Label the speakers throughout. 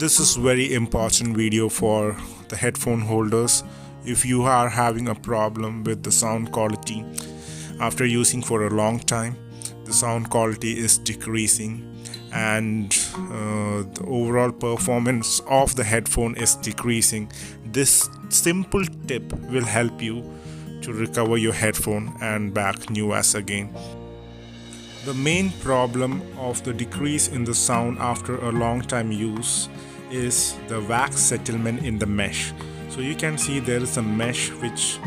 Speaker 1: This is very important video for the headphone holders. If you are having a problem with the sound quality after using for a long time, the sound quality is decreasing and the overall performance of the headphone is decreasing, this simple tip will help you to recover your headphone and back new as again. The main problem of the decrease in the sound after a long time use is the wax settlement in the mesh. So you can see there is a mesh which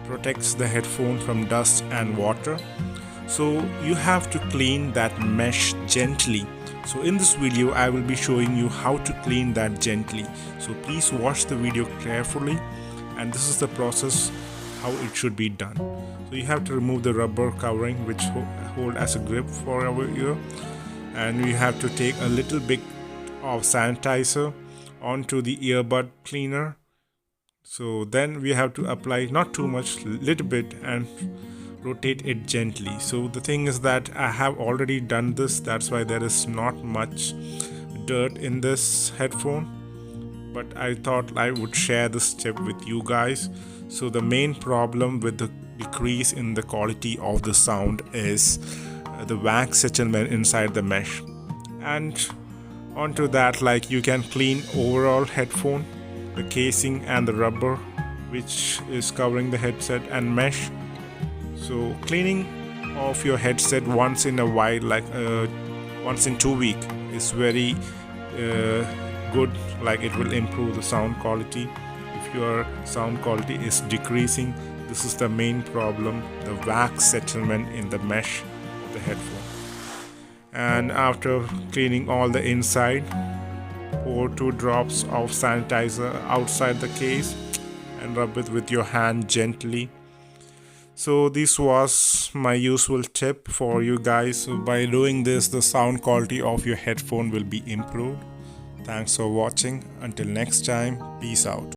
Speaker 1: protects the headphone from dust and water. So you have to clean that mesh gently. So in this video I will be showing you how to clean that gently. So please watch the video carefully, and this is the process how it should be done. So you have to remove the rubber covering which hold as a grip for our ear, and we have to take a little bit of sanitizer onto the earbud cleaner. So then we have to apply not too much, little bit, and rotate it gently. So the thing is that I have already done this, that's why there is not much dirt in this headphone, but I thought I would share this tip with you guys. So the main problem with the decrease in the quality of the sound is the wax settlement inside the mesh. And onto that, like, you can clean overall headphone, the casing and the rubber which is covering the headset and mesh. So cleaning of your headset once in a while, like once in 2 weeks, is very good. Like, it will improve the sound quality. If your sound quality is decreasing, this is the main problem, the wax settlement in the mesh of the headphone. And after cleaning all the inside, pour 2 drops of sanitizer outside the case and rub it with your hand gently. So this was my usual tip for you guys. So by doing this, the sound quality of your headphone will be improved. Thanks for watching. Until next time, peace out.